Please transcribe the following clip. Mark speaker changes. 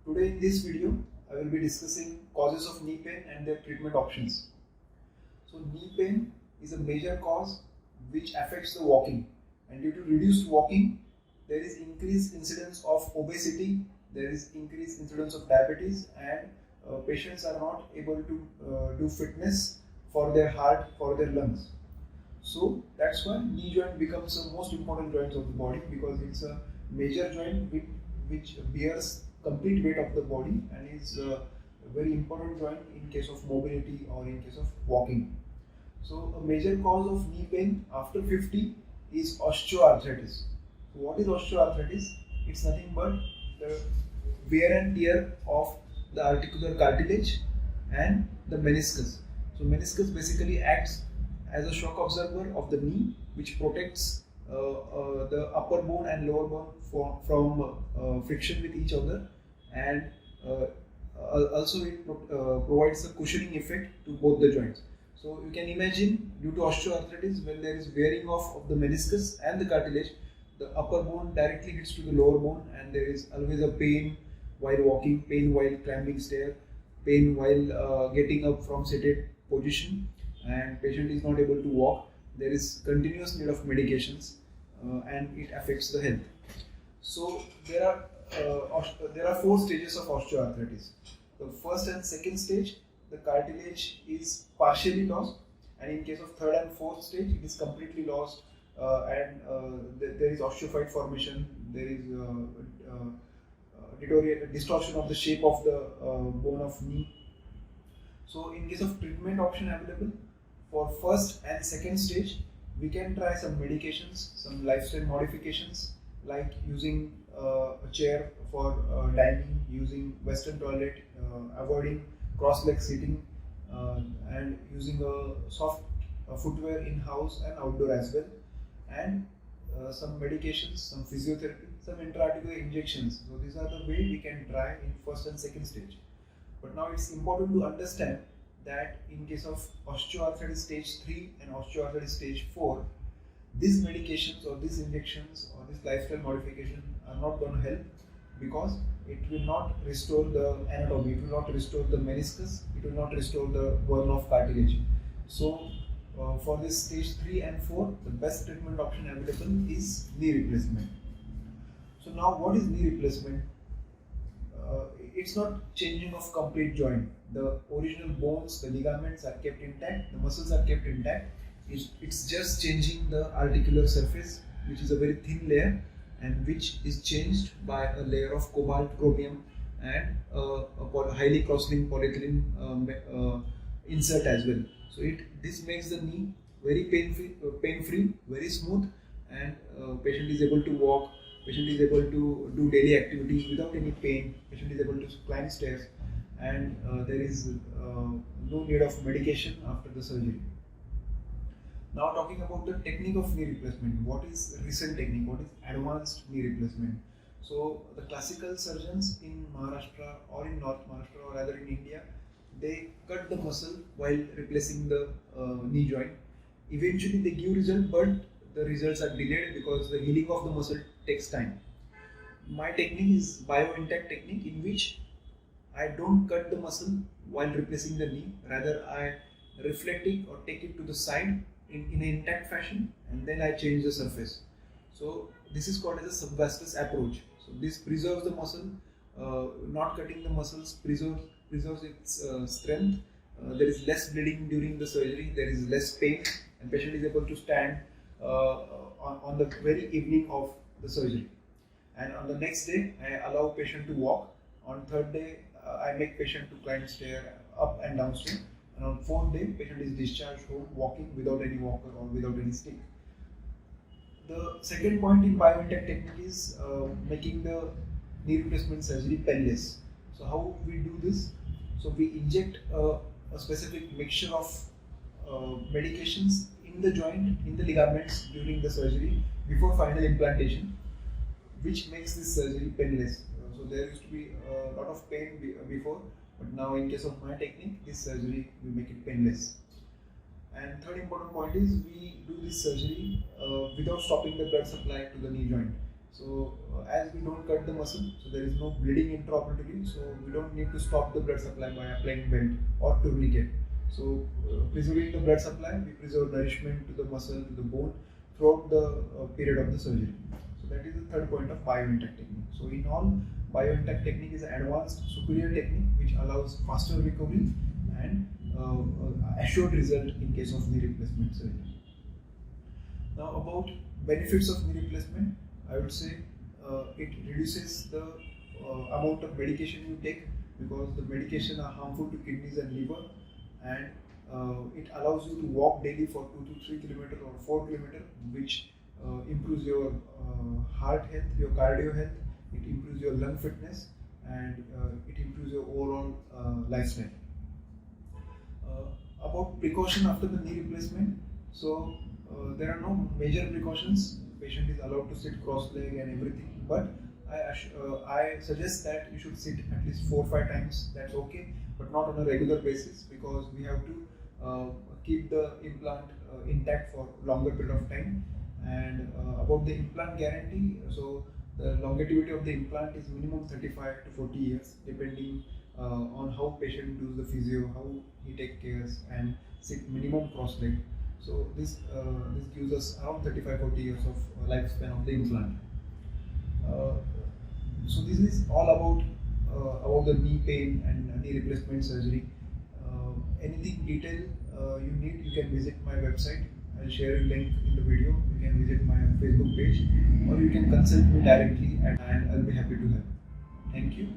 Speaker 1: Today in this video, I will be discussing causes of knee pain and their treatment options. So knee pain is a major cause which affects the walking, and due to reduced walking, there is increased incidence of obesity, there is increased incidence of diabetes, and patients are not able to do fitness for their heart, for their lungs. So that's why knee joint becomes the most important joint of the body, because it's a major joint which bears complete weight of the body and is a very important joint in case of mobility or in case of walking. So a major cause of knee pain after 50 is osteoarthritis. So what is osteoarthritis? It's nothing but the wear and tear of the articular cartilage and the meniscus. So meniscus basically acts as a shock absorber of the knee, which protects the upper bone and lower bone from friction with each other, and also it provides a cushioning effect to both the joints. So you can imagine, due to osteoarthritis, when there is wearing off of the meniscus and the cartilage, the upper bone directly hits to the lower bone, and there is always a pain while walking, pain while climbing stair, pain while getting up from seated position, and patient is not able to walk. There is continuous need of medications, and it affects the health. So there are four stages of osteoarthritis. The first and second stage, the cartilage is partially lost, and in case of third and fourth stage, it is completely lost, and there is osteophyte formation. There is distortion of the shape of the bone of knee. So in case of treatment option available for first and second stage, we can try some medications, some lifestyle modifications, like using a chair for dining, using western toilet, avoiding cross-leg sitting, and using a soft footwear in-house and outdoor as well, and some medications, some physiotherapy, some intra-articular injections. So these are the way we can try in first and second stage. But now it's important to understand that in case of osteoarthritis stage 3 and osteoarthritis stage 4, these medications or these injections or this lifestyle modification are not going to help, because it will not restore the anatomy, it will not restore the meniscus, it will not restore the burn of cartilage. So for this stage 3 and 4, the best treatment option available is knee replacement. So now what is knee replacement? It's not changing of complete joint. The original bones, the ligaments are kept intact, the muscles are kept intact. It's just changing the articular surface, which is a very thin layer, and which is changed by a layer of cobalt, chromium, and a highly cross-linked polyethylene insert as well. So this makes the knee very pain-free, very smooth, and patient is able to walk. Patient is able to do daily activities without any pain. Patient is able to climb stairs, and there is no need of medication after the surgery. Now talking about the technique of knee replacement, what is recent technique, what is advanced knee replacement? So the classical surgeons in Maharashtra or in North Maharashtra or rather in India, they cut the muscle while replacing the knee joint. Eventually they give result, but the results are delayed because the healing of the muscle takes time. My technique is BioIntact technique, in which I don't cut the muscle while replacing the knee, rather I reflect it or take it to the side in an intact fashion, and then I change the surface. So this is called as a subvascus approach. So this preserves the muscle, not cutting the muscles preserves its strength. There is less bleeding during the surgery, there is less pain, and patient is able to stand on the very evening of the surgery. And on the next day, I allow patient to walk. On third day, I make patient to climb stair up and down stair. And on fourth day, patient is discharged home walking without any walker or without any stick. The second point in BioIntact technique is making the knee replacement surgery painless. So how we do this? So we inject a specific mixture of medications in the joint, in the ligaments during the surgery before final implantation, which makes this surgery painless. So there used to be a lot of pain before, but now in case of my technique, this surgery we make it painless. And third important point is we do this surgery without stopping the blood supply to the knee joint. So as we don't cut the muscle, so there is no bleeding intraoperatively, so we don't need to stop the blood supply by applying belt or tourniquet. So preserving the blood supply, we preserve nourishment to the muscle, to the bone throughout the period of the surgery. So that is the third point of biointact technique. So in all, biointact technique is an advanced superior technique which allows faster recovery and assured result in case of knee replacement surgery. Now about benefits of knee replacement, I would say it reduces the amount of medication you take, because the medication are harmful to kidneys and liver, and it allows you to walk daily for 2 to 3 kilometers or 4 kilometers, which improves your heart health, your cardio health, it improves your lung fitness, and it improves your overall lifestyle. About precaution after the knee replacement, so there are no major precautions. Patient is allowed to sit cross-leg and everything, but I suggest that you should sit at least 4 or 5 times. That's okay, but not on a regular basis, because we have to keep the implant intact for longer period of time. And about the implant guarantee, so the longevity of the implant is minimum 35 to 40 years, depending on how patient does the physio, how he take cares, and sit minimum cross-leg. So this gives us around 35-40 years of lifespan of the implant. So this is all about the knee pain and knee replacement surgery. Anything detail you need, you can visit my website. I'll share a link in the video. You can visit my Facebook page, or you can consult me directly, and I'll be happy to help. Thank you.